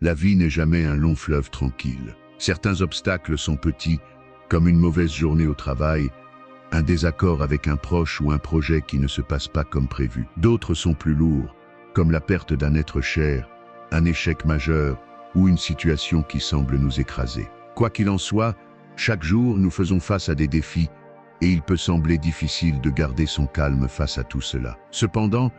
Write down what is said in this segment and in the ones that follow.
La vie n'est jamais un long fleuve tranquille. Certains obstacles sont petits, comme une mauvaise journée au travail, un désaccord avec un proche ou un projet qui ne se passe pas comme prévu. D'autres sont plus lourds, comme la perte d'un être cher, un échec majeur ou une situation qui semble nous écraser. Quoi qu'il en soit, chaque jour nous faisons face à des défis et il peut sembler difficile de garder son calme face à tout cela. Cependant,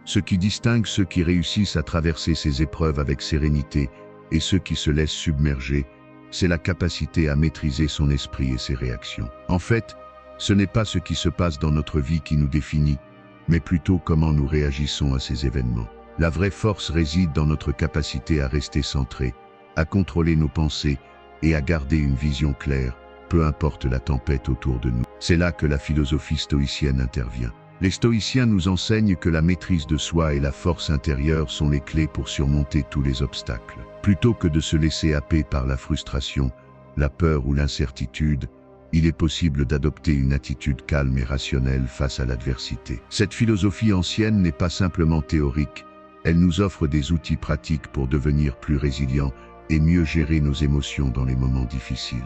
ce qui distingue ceux qui réussissent à traverser ces épreuves avec sérénité et ceux qui se laissent submerger, c'est la capacité à maîtriser son esprit et ses réactions. En fait, ce n'est pas ce qui se passe dans notre vie qui nous définit, mais plutôt comment nous réagissons à ces événements. La vraie force réside dans notre capacité à rester centré, à contrôler nos pensées et à garder une vision claire, peu importe la tempête autour de nous. C'est là que la philosophie stoïcienne intervient. Les stoïciens nous enseignent que la maîtrise de soi et la force intérieure sont les clés pour surmonter tous les obstacles. Plutôt que de se laisser happer par la frustration, la peur ou l'incertitude, il est possible d'adopter une attitude calme et rationnelle face à l'adversité. Cette philosophie ancienne n'est pas simplement théorique, elle nous offre des outils pratiques pour devenir plus résilients et mieux gérer nos émotions dans les moments difficiles.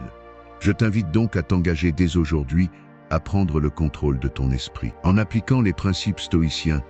Je t'invite donc à t'engager dès aujourd'hui à prendre le contrôle de ton esprit. En appliquant les principes stoïciens,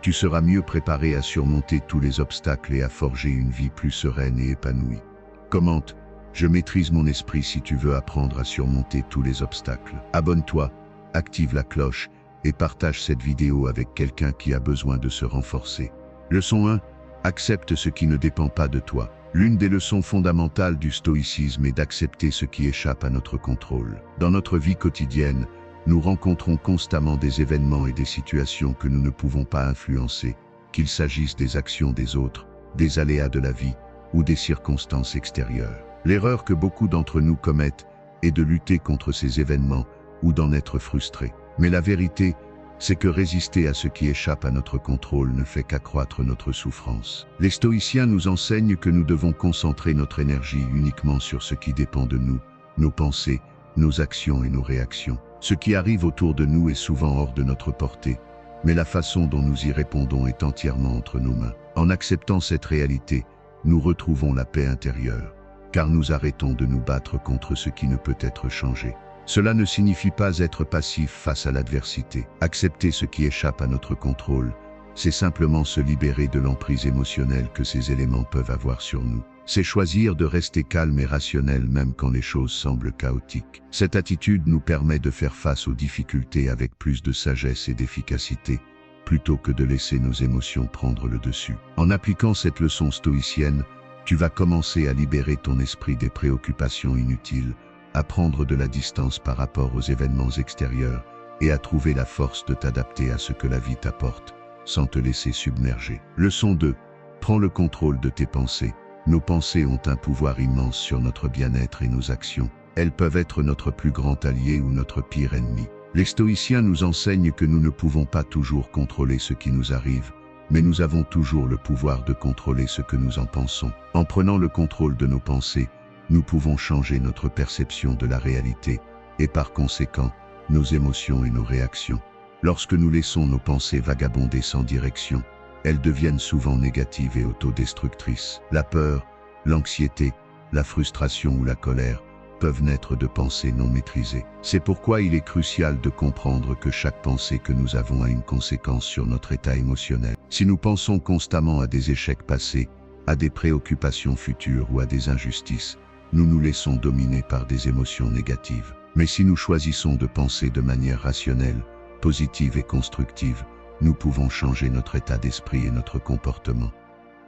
tu seras mieux préparé à surmonter tous les obstacles et à forger une vie plus sereine et épanouie. Commente: je maîtrise mon esprit si tu veux apprendre à surmonter tous les obstacles. Abonne-toi, active la cloche et partage cette vidéo avec quelqu'un qui a besoin de se renforcer. Leçon 1. Accepte ce qui ne dépend pas de toi. L'une des leçons fondamentales du stoïcisme est d'accepter ce qui échappe à notre contrôle. Dans notre vie quotidienne, nous rencontrons constamment des événements et des situations que nous ne pouvons pas influencer, qu'il s'agisse des actions des autres, des aléas de la vie ou des circonstances extérieures. L'erreur que beaucoup d'entre nous commettent est de lutter contre ces événements ou d'en être frustrés. Mais la vérité, c'est que résister à ce qui échappe à notre contrôle ne fait qu'accroître notre souffrance. Les stoïciens nous enseignent que nous devons concentrer notre énergie uniquement sur ce qui dépend de nous, nos pensées, nos actions et nos réactions. Ce qui arrive autour de nous est souvent hors de notre portée, mais la façon dont nous y répondons est entièrement entre nos mains. En acceptant cette réalité, nous retrouvons la paix intérieure, car nous arrêtons de nous battre contre ce qui ne peut être changé. Cela ne signifie pas être passif face à l'adversité. Accepter ce qui échappe à notre contrôle, c'est simplement se libérer de l'emprise émotionnelle que ces éléments peuvent avoir sur nous. C'est choisir de rester calme et rationnel même quand les choses semblent chaotiques. Cette attitude nous permet de faire face aux difficultés avec plus de sagesse et d'efficacité, plutôt que de laisser nos émotions prendre le dessus. En appliquant cette leçon stoïcienne, tu vas commencer à libérer ton esprit des préoccupations inutiles, à prendre de la distance par rapport aux événements extérieurs et à trouver la force de t'adapter à ce que la vie t'apporte, sans te laisser submerger. Leçon 2. Prends le contrôle de tes pensées. Nos pensées ont un pouvoir immense sur notre bien-être et nos actions. Elles peuvent être notre plus grand allié ou notre pire ennemi. Les stoïciens nous enseignent que nous ne pouvons pas toujours contrôler ce qui nous arrive, mais nous avons toujours le pouvoir de contrôler ce que nous en pensons. En prenant le contrôle de nos pensées, nous pouvons changer notre perception de la réalité et par conséquent, nos émotions et nos réactions. Lorsque nous laissons nos pensées vagabonder sans direction, elles deviennent souvent négatives et autodestructrices. La peur, l'anxiété, la frustration ou la colère peuvent naître de pensées non maîtrisées. C'est pourquoi il est crucial de comprendre que chaque pensée que nous avons a une conséquence sur notre état émotionnel. Si nous pensons constamment à des échecs passés, à des préoccupations futures ou à des injustices, nous nous laissons dominer par des émotions négatives. Mais si nous choisissons de penser de manière rationnelle, positive et constructive, nous pouvons changer notre état d'esprit et notre comportement.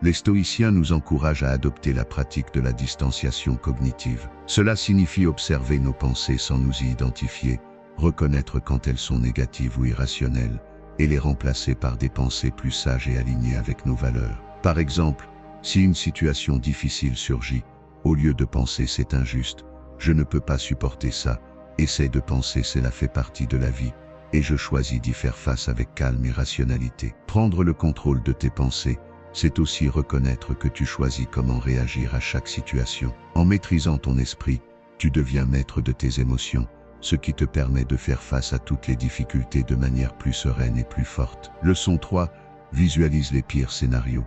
Les stoïciens nous encouragent à adopter la pratique de la distanciation cognitive. Cela signifie observer nos pensées sans nous y identifier, reconnaître quand elles sont négatives ou irrationnelles, et les remplacer par des pensées plus sages et alignées avec nos valeurs. Par exemple, si une situation difficile surgit, au lieu de penser c'est injuste, je ne peux pas supporter ça, essaie de penser cela fait partie de la vie, et je choisis d'y faire face avec calme et rationalité. Prendre le contrôle de tes pensées, c'est aussi reconnaître que tu choisis comment réagir à chaque situation. En maîtrisant ton esprit, tu deviens maître de tes émotions, ce qui te permet de faire face à toutes les difficultés de manière plus sereine et plus forte. Leçon 3. Visualise les pires scénarios.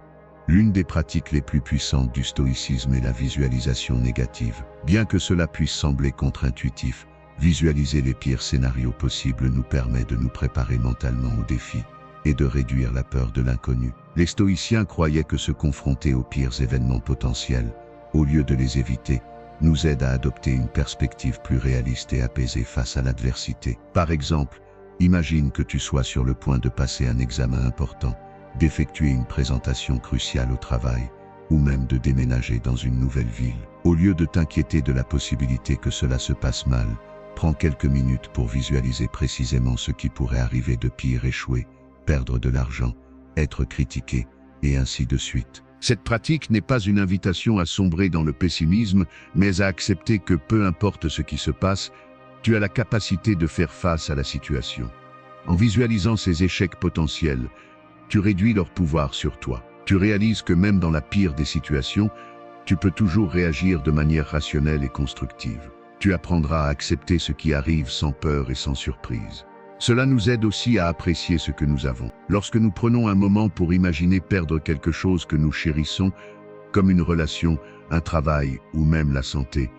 L'une des pratiques les plus puissantes du stoïcisme est la visualisation négative. Bien que cela puisse sembler contre-intuitif, visualiser les pires scénarios possibles nous permet de nous préparer mentalement aux défis et de réduire la peur de l'inconnu. Les stoïciens croyaient que se confronter aux pires événements potentiels, au lieu de les éviter, nous aide à adopter une perspective plus réaliste et apaisée face à l'adversité. Par exemple, imagine que tu sois sur le point de passer un examen important, d'effectuer une présentation cruciale au travail, ou même de déménager dans une nouvelle ville. Au lieu de t'inquiéter de la possibilité que cela se passe mal, prends quelques minutes pour visualiser précisément ce qui pourrait arriver de pire: échouer, perdre de l'argent, être critiqué, et ainsi de suite. Cette pratique n'est pas une invitation à sombrer dans le pessimisme, mais à accepter que peu importe ce qui se passe, tu as la capacité de faire face à la situation. En visualisant ces échecs potentiels, tu réduis leur pouvoir sur toi. Tu réalises que même dans la pire des situations, tu peux toujours réagir de manière rationnelle et constructive. Tu apprendras à accepter ce qui arrive sans peur et sans surprise. Cela nous aide aussi à apprécier ce que nous avons. Lorsque nous prenons un moment pour imaginer perdre quelque chose que nous chérissons, comme une relation, un travail ou même la santé,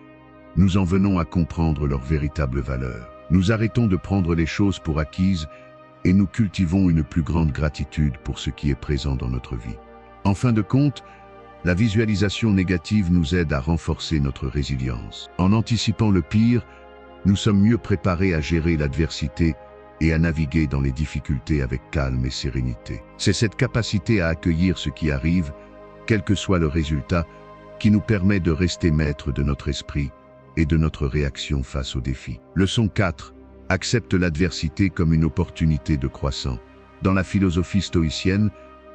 nous en venons à comprendre leur véritable valeur. Nous arrêtons de prendre les choses pour acquises et nous cultivons une plus grande gratitude pour ce qui est présent dans notre vie. En fin de compte, la visualisation négative nous aide à renforcer notre résilience. En anticipant le pire, nous sommes mieux préparés à gérer l'adversité et à naviguer dans les difficultés avec calme et sérénité. C'est cette capacité à accueillir ce qui arrive, quel que soit le résultat, qui nous permet de rester maître de notre esprit et de notre réaction face aux défis. Leçon 4. Accepte l'adversité comme une opportunité de croissance. Dans la philosophie stoïcienne,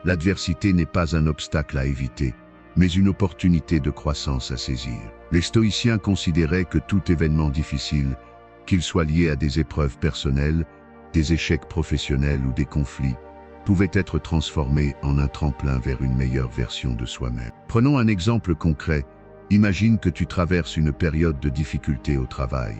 l'adversité n'est pas un obstacle à éviter, mais une opportunité de croissance à saisir. Les stoïciens considéraient que tout événement difficile, qu'il soit lié à des épreuves personnelles, des échecs professionnels ou des conflits, pouvait être transformé en un tremplin vers une meilleure version de soi-même. Prenons un exemple concret. Imagine que tu traverses une période de difficulté au travail,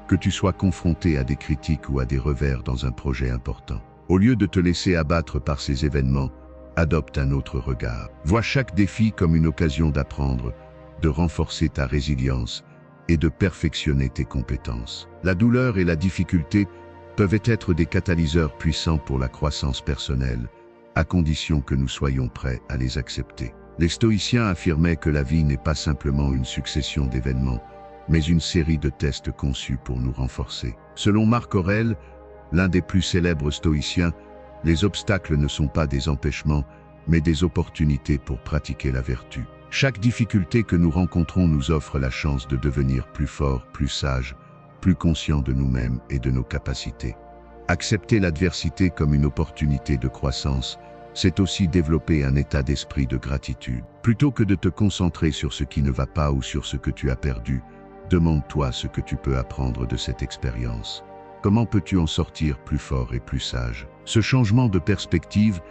que tu sois confronté à des critiques ou à des revers dans un projet important. Au lieu de te laisser abattre par ces événements, adopte un autre regard. Vois chaque défi comme une occasion d'apprendre, de renforcer ta résilience et de perfectionner tes compétences. La douleur et la difficulté peuvent être des catalyseurs puissants pour la croissance personnelle, à condition que nous soyons prêts à les accepter. Les stoïciens affirmaient que la vie n'est pas simplement une succession d'événements, mais une série de tests conçus pour nous renforcer. Selon Marc Aurèle, l'un des plus célèbres stoïciens, les obstacles ne sont pas des empêchements, mais des opportunités pour pratiquer la vertu. Chaque difficulté que nous rencontrons nous offre la chance de devenir plus forts, plus sages, plus conscients de nous-mêmes et de nos capacités. Accepter l'adversité comme une opportunité de croissance, c'est aussi développer un état d'esprit de gratitude. Plutôt que de te concentrer sur ce qui ne va pas ou sur ce que tu as perdu, demande-toi ce que tu peux apprendre de cette expérience. Comment peux-tu en sortir plus fort et plus sage? Ce changement de perspective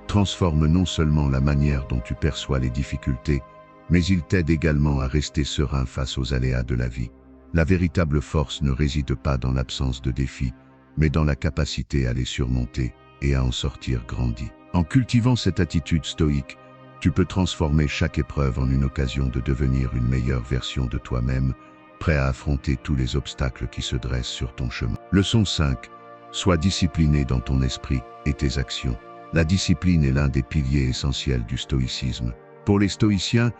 transforme non seulement la manière dont tu perçois les difficultés, mais il t'aide également à rester serein face aux aléas de la vie. La véritable force ne réside pas dans l'absence de défis, mais dans la capacité à les surmonter et à en sortir grandi. En cultivant cette attitude stoïque, tu peux transformer chaque épreuve en une occasion de devenir une meilleure version de toi-même, prêt à affronter tous les obstacles qui se dressent sur ton chemin. Leçon 5. Sois discipliné dans ton esprit et tes actions. La discipline est l'un des piliers essentiels du stoïcisme. Pour les stoïciens,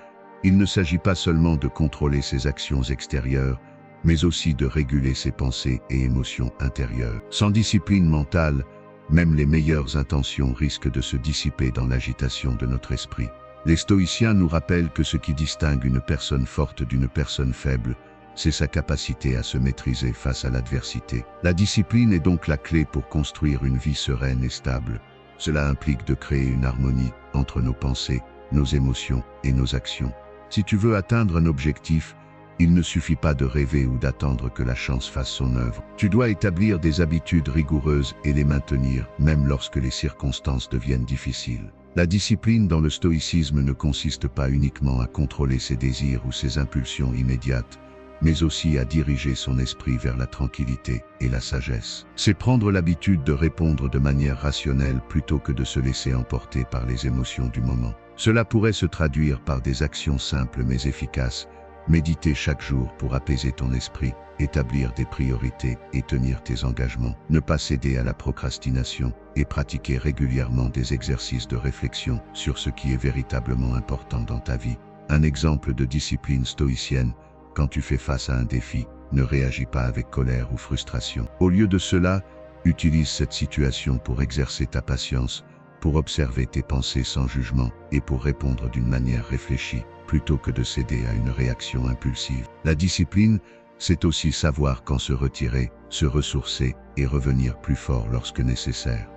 il ne s'agit pas seulement de contrôler ses actions extérieures, mais aussi de réguler ses pensées et émotions intérieures. Sans discipline mentale, même les meilleures intentions risquent de se dissiper dans l'agitation de notre esprit. Les stoïciens nous rappellent que ce qui distingue une personne forte d'une personne faible, c'est sa capacité à se maîtriser face à l'adversité. La discipline est donc la clé pour construire une vie sereine et stable. Cela implique de créer une harmonie entre nos pensées, nos émotions et nos actions. Si tu veux atteindre un objectif, il ne suffit pas de rêver ou d'attendre que la chance fasse son œuvre. Tu dois établir des habitudes rigoureuses et les maintenir, même lorsque les circonstances deviennent difficiles. La discipline dans le stoïcisme ne consiste pas uniquement à contrôler ses désirs ou ses impulsions immédiates, mais aussi à diriger son esprit vers la tranquillité et la sagesse. C'est prendre l'habitude de répondre de manière rationnelle plutôt que de se laisser emporter par les émotions du moment. Cela pourrait se traduire par des actions simples mais efficaces. Méditer chaque jour pour apaiser ton esprit, établir des priorités et tenir tes engagements. Ne pas céder à la procrastination et pratiquer régulièrement des exercices de réflexion sur ce qui est véritablement important dans ta vie. Un exemple de discipline stoïcienne: quand tu fais face à un défi, ne réagis pas avec colère ou frustration. Au lieu de cela, utilise cette situation pour exercer ta patience, pour observer tes pensées sans jugement et pour répondre d'une manière réfléchie, plutôt que de céder à une réaction impulsive. La discipline, c'est aussi savoir quand se retirer, se ressourcer et revenir plus fort lorsque nécessaire.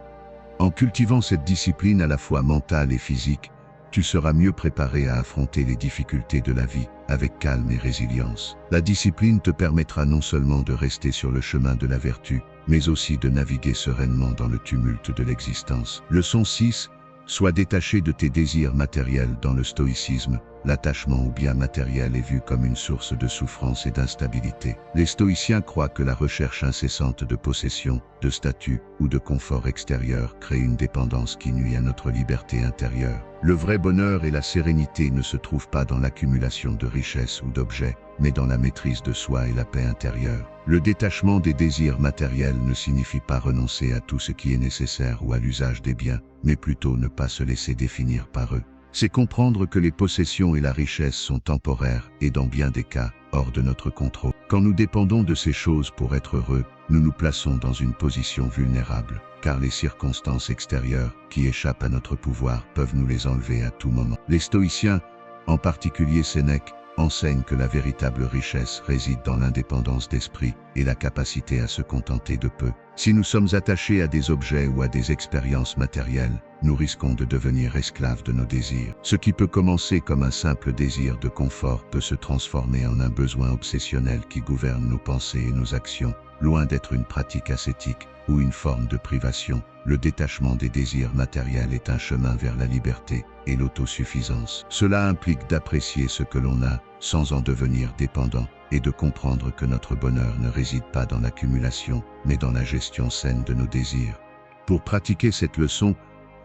En cultivant cette discipline à la fois mentale et physique, tu seras mieux préparé à affronter les difficultés de la vie avec calme et résilience. La discipline te permettra non seulement de rester sur le chemin de la vertu, mais aussi de naviguer sereinement dans le tumulte de l'existence. Leçon 6. Sois détaché de tes désirs matériels. Dans le stoïcisme, l'attachement aux biens matériels est vu comme une source de souffrance et d'instabilité. Les stoïciens croient que la recherche incessante de possession, de statut ou de confort extérieur crée une dépendance qui nuit à notre liberté intérieure. Le vrai bonheur et la sérénité ne se trouvent pas dans l'accumulation de richesses ou d'objets, mais dans la maîtrise de soi et la paix intérieure. Le détachement des désirs matériels ne signifie pas renoncer à tout ce qui est nécessaire ou à l'usage des biens, mais plutôt ne pas se laisser définir par eux. C'est comprendre que les possessions et la richesse sont temporaires et dans bien des cas, hors de notre contrôle. Quand nous dépendons de ces choses pour être heureux, nous nous plaçons dans une position vulnérable, car les circonstances extérieures qui échappent à notre pouvoir peuvent nous les enlever à tout moment. Les stoïciens, en particulier Sénèque, enseignent que la véritable richesse réside dans l'indépendance d'esprit et la capacité à se contenter de peu. Si nous sommes attachés à des objets ou à des expériences matérielles, nous risquons de devenir esclaves de nos désirs. Ce qui peut commencer comme un simple désir de confort peut se transformer en un besoin obsessionnel qui gouverne nos pensées et nos actions. Loin d'être une pratique ascétique ou une forme de privation, le détachement des désirs matériels est un chemin vers la liberté et l'autosuffisance. Cela implique d'apprécier ce que l'on a sans en devenir dépendant et de comprendre que notre bonheur ne réside pas dans l'accumulation, mais dans la gestion saine de nos désirs. Pour pratiquer cette leçon,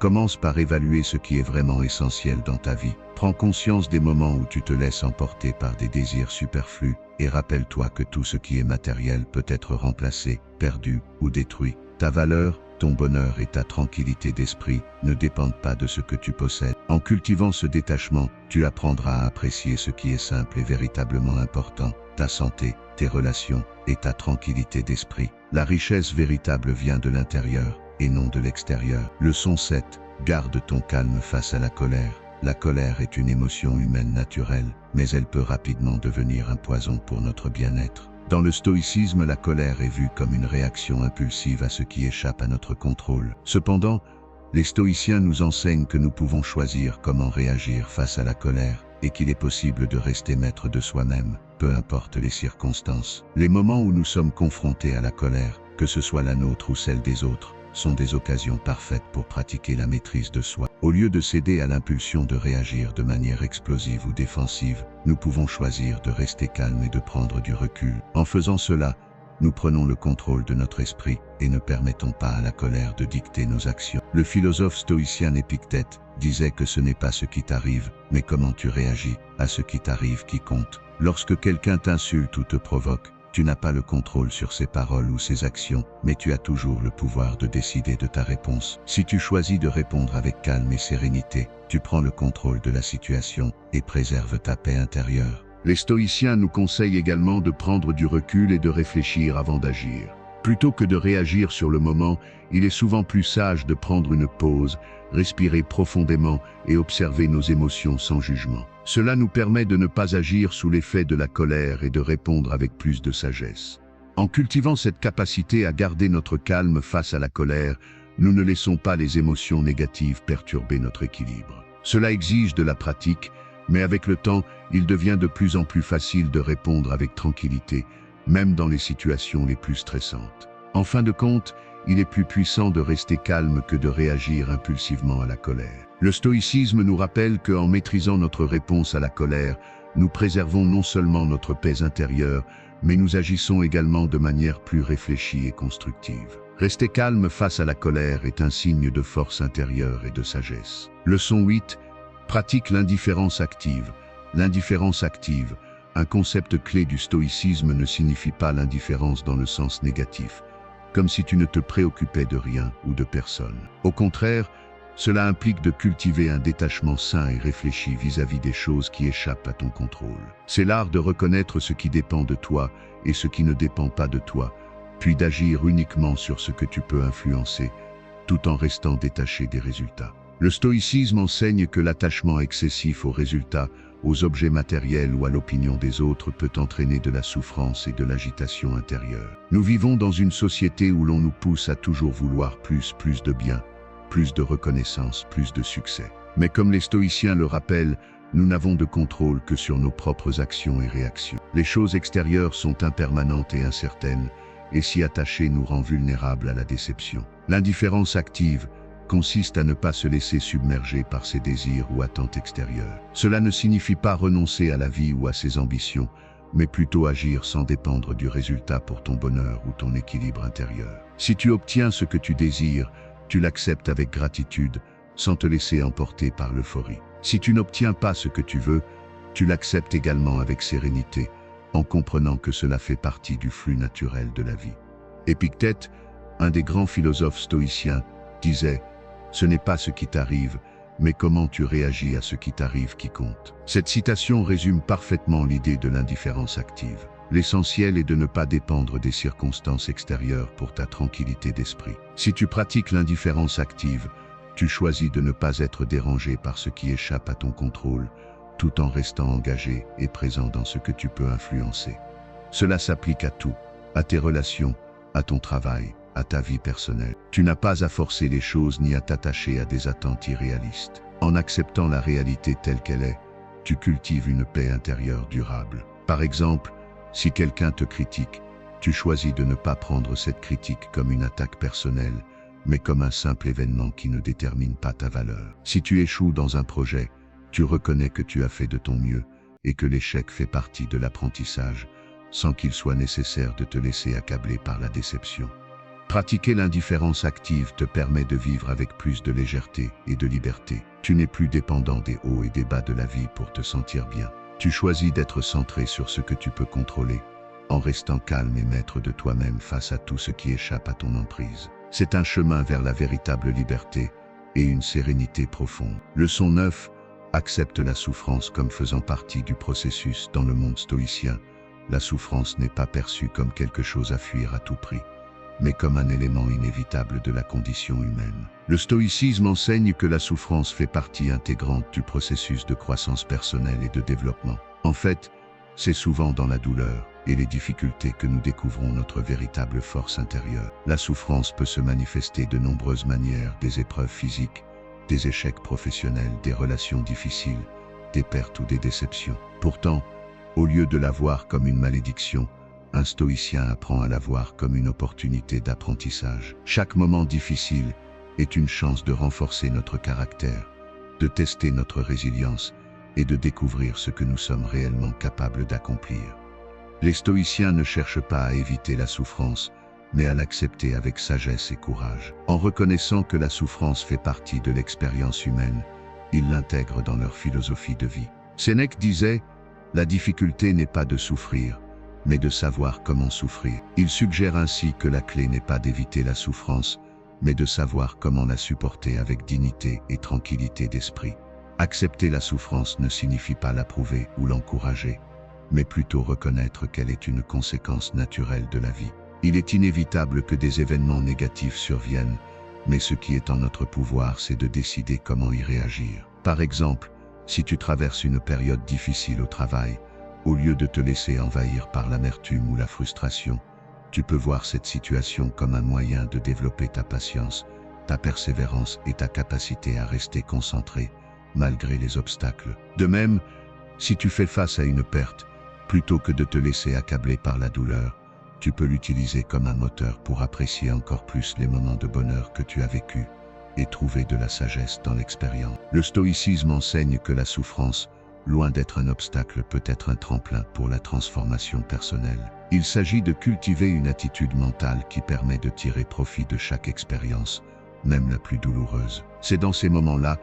commence par évaluer ce qui est vraiment essentiel dans ta vie. Prends conscience des moments où tu te laisses emporter par des désirs superflus et rappelle-toi que tout ce qui est matériel peut être remplacé, perdu ou détruit. Ta valeur, ton bonheur et ta tranquillité d'esprit ne dépendent pas de ce que tu possèdes. En cultivant ce détachement, tu apprendras à apprécier ce qui est simple et véritablement important: ta santé, tes relations et ta tranquillité d'esprit. La richesse véritable vient de l'intérieur et non de l'extérieur. Leçon 7. Garde ton calme face à la colère. La colère est une émotion humaine naturelle, mais elle peut rapidement devenir un poison pour notre bien-être. Dans le stoïcisme, la colère est vue comme une réaction impulsive à ce qui échappe à notre contrôle. Cependant, les stoïciens nous enseignent que nous pouvons choisir comment réagir face à la colère et qu'il est possible de rester maître de soi-même, peu importe les circonstances. Les moments où nous sommes confrontés à la colère, que ce soit la nôtre ou celle des autres, sont des occasions parfaites pour pratiquer la maîtrise de soi. Au lieu de céder à l'impulsion de réagir de manière explosive ou défensive, nous pouvons choisir de rester calmes et de prendre du recul. En faisant cela, nous prenons le contrôle de notre esprit et ne permettons pas à la colère de dicter nos actions. Le philosophe stoïcien Épictète disait que ce n'est pas ce qui t'arrive, mais comment tu réagis à ce qui t'arrive qui compte. Lorsque quelqu'un t'insulte ou te provoque, tu n'as pas le contrôle sur ses paroles ou ses actions, mais tu as toujours le pouvoir de décider de ta réponse. Si tu choisis de répondre avec calme et sérénité, tu prends le contrôle de la situation et préserves ta paix intérieure. Les stoïciens nous conseillent également de prendre du recul et de réfléchir avant d'agir. Plutôt que de réagir sur le moment, il est souvent plus sage de prendre une pause, respirer profondément et observer nos émotions sans jugement. Cela nous permet de ne pas agir sous l'effet de la colère et de répondre avec plus de sagesse. En cultivant cette capacité à garder notre calme face à la colère, nous ne laissons pas les émotions négatives perturber notre équilibre. Cela exige de la pratique, mais avec le temps, il devient de plus en plus facile de répondre avec tranquillité, même dans les situations les plus stressantes. En fin de compte, il est plus puissant de rester calme que de réagir impulsivement à la colère. Le stoïcisme nous rappelle qu'en maîtrisant notre réponse à la colère, nous préservons non seulement notre paix intérieure, mais nous agissons également de manière plus réfléchie et constructive. Rester calme face à la colère est un signe de force intérieure et de sagesse. Leçon 8. Pratique l'indifférence active. L'indifférence active, un concept clé du stoïcisme, ne signifie pas l'indifférence dans le sens négatif, comme si tu ne te préoccupais de rien ou de personne. Au contraire, cela implique de cultiver un détachement sain et réfléchi vis-à-vis des choses qui échappent à ton contrôle. C'est l'art de reconnaître ce qui dépend de toi et ce qui ne dépend pas de toi, puis d'agir uniquement sur ce que tu peux influencer, tout en restant détaché des résultats. Le stoïcisme enseigne que l'attachement excessif aux résultats, aux objets matériels ou à l'opinion des autres peut entraîner de la souffrance et de l'agitation intérieure. Nous vivons dans une société où l'on nous pousse à toujours vouloir plus de bien, plus de reconnaissance, plus de succès. Mais comme les stoïciens le rappellent, nous n'avons de contrôle que sur nos propres actions et réactions. Les choses extérieures sont impermanentes et incertaines, et s'y attacher nous rend vulnérables à la déception. L'indifférence active consiste à ne pas se laisser submerger par ses désirs ou attentes extérieures. Cela ne signifie pas renoncer à la vie ou à ses ambitions, mais plutôt agir sans dépendre du résultat pour ton bonheur ou ton équilibre intérieur. Si tu obtiens ce que tu désires, tu l'acceptes avec gratitude, sans te laisser emporter par l'euphorie. Si tu n'obtiens pas ce que tu veux, tu l'acceptes également avec sérénité, en comprenant que cela fait partie du flux naturel de la vie. Épictète, un des grands philosophes stoïciens, disait « Ce n'est pas ce qui t'arrive, mais comment tu réagis à ce qui t'arrive qui compte ». Cette citation résume parfaitement l'idée de l'indifférence active. L'essentiel est de ne pas dépendre des circonstances extérieures pour ta tranquillité d'esprit. Si tu pratiques l'indifférence active, tu choisis de ne pas être dérangé par ce qui échappe à ton contrôle, tout en restant engagé et présent dans ce que tu peux influencer. Cela s'applique à tout, à tes relations, à ton travail, à ta vie personnelle. Tu n'as pas à forcer les choses ni à t'attacher à des attentes irréalistes. En acceptant la réalité telle qu'elle est, tu cultives une paix intérieure durable. Par exemple, si quelqu'un te critique, tu choisis de ne pas prendre cette critique comme une attaque personnelle, mais comme un simple événement qui ne détermine pas ta valeur. Si tu échoues dans un projet, tu reconnais que tu as fait de ton mieux et que l'échec fait partie de l'apprentissage, sans qu'il soit nécessaire de te laisser accabler par la déception. Pratiquer l'indifférence active te permet de vivre avec plus de légèreté et de liberté. Tu n'es plus dépendant des hauts et des bas de la vie pour te sentir bien. Tu choisis d'être centré sur ce que tu peux contrôler, en restant calme et maître de toi-même face à tout ce qui échappe à ton emprise. C'est un chemin vers la véritable liberté et une sérénité profonde. Leçon 9. Accepte la souffrance comme faisant partie du processus. Dans le monde stoïcien, la souffrance n'est pas perçue comme quelque chose à fuir à tout prix, mais comme un élément inévitable de la condition humaine. Le stoïcisme enseigne que la souffrance fait partie intégrante du processus de croissance personnelle et de développement. En fait, c'est souvent dans la douleur et les difficultés que nous découvrons notre véritable force intérieure. La souffrance peut se manifester de nombreuses manières, des épreuves physiques, des échecs professionnels, des relations difficiles, des pertes ou des déceptions. Pourtant, au lieu de la voir comme une malédiction, un stoïcien apprend à la voir comme une opportunité d'apprentissage. Chaque moment difficile est une chance de renforcer notre caractère, de tester notre résilience et de découvrir ce que nous sommes réellement capables d'accomplir. Les stoïciens ne cherchent pas à éviter la souffrance, mais à l'accepter avec sagesse et courage. En reconnaissant que la souffrance fait partie de l'expérience humaine, ils l'intègrent dans leur philosophie de vie. Sénèque disait « La difficulté n'est pas de souffrir, mais de savoir comment souffrir ». Il suggère ainsi que la clé n'est pas d'éviter la souffrance, mais de savoir comment la supporter avec dignité et tranquillité d'esprit. Accepter la souffrance ne signifie pas l'approuver ou l'encourager, mais plutôt reconnaître qu'elle est une conséquence naturelle de la vie. Il est inévitable que des événements négatifs surviennent, mais ce qui est en notre pouvoir, c'est de décider comment y réagir. Par exemple, si tu traverses une période difficile au travail, au lieu de te laisser envahir par l'amertume ou la frustration, tu peux voir cette situation comme un moyen de développer ta patience, ta persévérance et ta capacité à rester concentré, malgré les obstacles. De même, si tu fais face à une perte, plutôt que de te laisser accabler par la douleur, tu peux l'utiliser comme un moteur pour apprécier encore plus les moments de bonheur que tu as vécus et trouver de la sagesse dans l'expérience. Le stoïcisme enseigne que la souffrance, loin d'être un obstacle, peut être un tremplin pour la transformation personnelle. Il s'agit de cultiver une attitude mentale qui permet de tirer profit de chaque expérience, même la plus douloureuse. C'est dans ces moments-là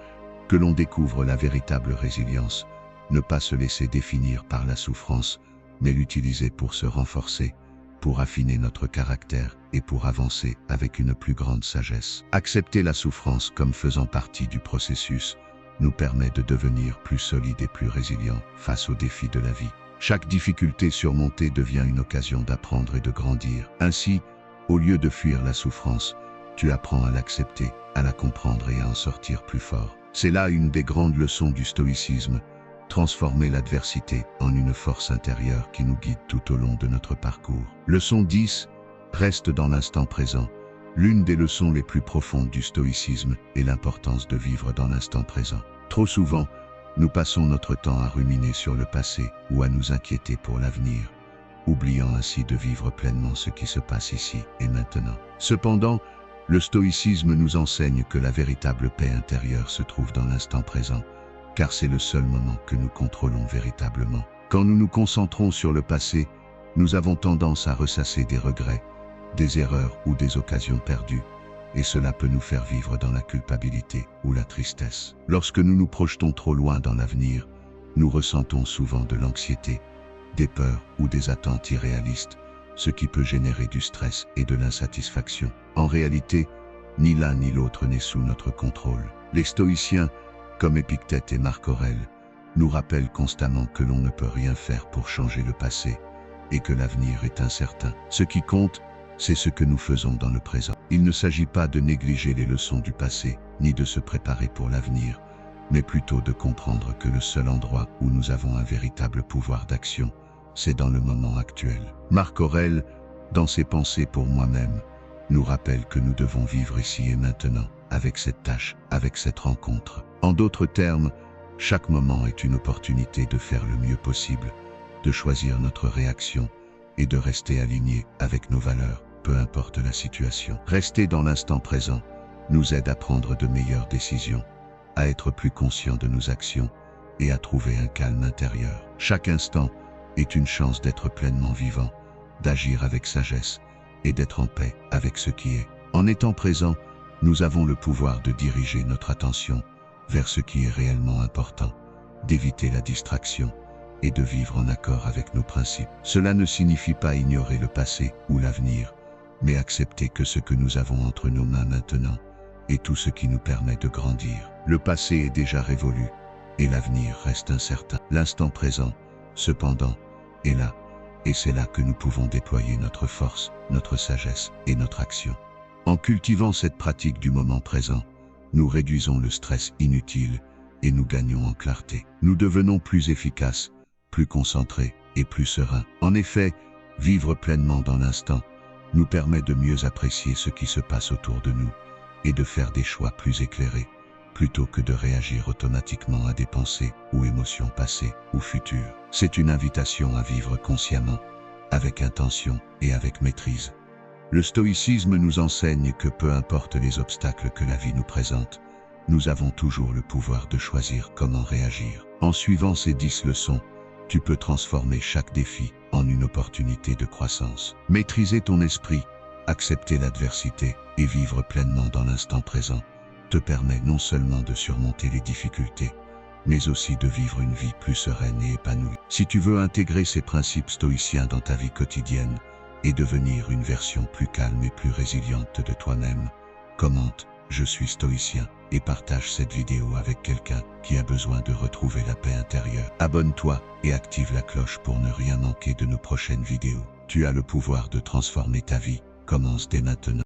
que l'on découvre la véritable résilience, ne pas se laisser définir par la souffrance, mais l'utiliser pour se renforcer, pour affiner notre caractère et pour avancer avec une plus grande sagesse. Accepter la souffrance comme faisant partie du processus nous permet de devenir plus solides et plus résilients face aux défis de la vie. Chaque difficulté surmontée devient une occasion d'apprendre et de grandir. Ainsi, au lieu de fuir la souffrance, tu apprends à l'accepter, à la comprendre et à en sortir plus fort. C'est là une des grandes leçons du stoïcisme, transformer l'adversité en une force intérieure qui nous guide tout au long de notre parcours. Leçon 10. Reste dans l'instant présent. L'une des leçons les plus profondes du stoïcisme est l'importance de vivre dans l'instant présent. Trop souvent, nous passons notre temps à ruminer sur le passé ou à nous inquiéter pour l'avenir, oubliant ainsi de vivre pleinement ce qui se passe ici et maintenant. Cependant, le stoïcisme nous enseigne que la véritable paix intérieure se trouve dans l'instant présent, car c'est le seul moment que nous contrôlons véritablement. Quand nous nous concentrons sur le passé, nous avons tendance à ressasser des regrets, des erreurs ou des occasions perdues, et cela peut nous faire vivre dans la culpabilité ou la tristesse. Lorsque nous nous projetons trop loin dans l'avenir, nous ressentons souvent de l'anxiété, des peurs ou des attentes irréalistes, ce qui peut générer du stress et de l'insatisfaction. En réalité, ni l'un ni l'autre n'est sous notre contrôle. Les stoïciens, comme Épictète et Marc Aurèle, nous rappellent constamment que l'on ne peut rien faire pour changer le passé et que l'avenir est incertain. Ce qui compte, c'est ce que nous faisons dans le présent. Il ne s'agit pas de négliger les leçons du passé, ni de se préparer pour l'avenir, mais plutôt de comprendre que le seul endroit où nous avons un véritable pouvoir d'action, c'est dans le moment actuel. Marc Aurèle, dans ses pensées pour moi-même, nous rappelle que nous devons vivre ici et maintenant, avec cette tâche, avec cette rencontre. En d'autres termes, chaque moment est une opportunité de faire le mieux possible, de choisir notre réaction et de rester aligné avec nos valeurs, peu importe la situation. Rester dans l'instant présent nous aide à prendre de meilleures décisions, à être plus conscients de nos actions et à trouver un calme intérieur. Chaque instant est une chance d'être pleinement vivant, d'agir avec sagesse et d'être en paix avec ce qui est. En étant présent, nous avons le pouvoir de diriger notre attention vers ce qui est réellement important, d'éviter la distraction et de vivre en accord avec nos principes. Cela ne signifie pas ignorer le passé ou l'avenir, mais accepter que ce que nous avons entre nos mains maintenant est tout ce qui nous permet de grandir. Le passé est déjà révolu et l'avenir reste incertain. L'instant présent, cependant, est là, et c'est là que nous pouvons déployer notre force, notre sagesse et notre action. En cultivant cette pratique du moment présent, nous réduisons le stress inutile et nous gagnons en clarté. Nous devenons plus efficaces, plus concentrés et plus sereins. En effet, vivre pleinement dans l'instant nous permet de mieux apprécier ce qui se passe autour de nous et de faire des choix plus éclairés, plutôt que de réagir automatiquement à des pensées ou émotions passées ou futures. C'est une invitation à vivre consciemment, avec intention et avec maîtrise. Le stoïcisme nous enseigne que peu importe les obstacles que la vie nous présente, nous avons toujours le pouvoir de choisir comment réagir. En suivant ces 10 leçons, tu peux transformer chaque défi en une opportunité de croissance. Maîtriser ton esprit, accepter l'adversité et vivre pleinement dans l'instant présent te permet non seulement de surmonter les difficultés, mais aussi de vivre une vie plus sereine et épanouie. Si tu veux intégrer ces principes stoïciens dans ta vie quotidienne et devenir une version plus calme et plus résiliente de toi-même, commente « Je suis stoïcien » et partage cette vidéo avec quelqu'un qui a besoin de retrouver la paix intérieure. Abonne-toi et active la cloche pour ne rien manquer de nos prochaines vidéos. Tu as le pouvoir de transformer ta vie. Commence dès maintenant.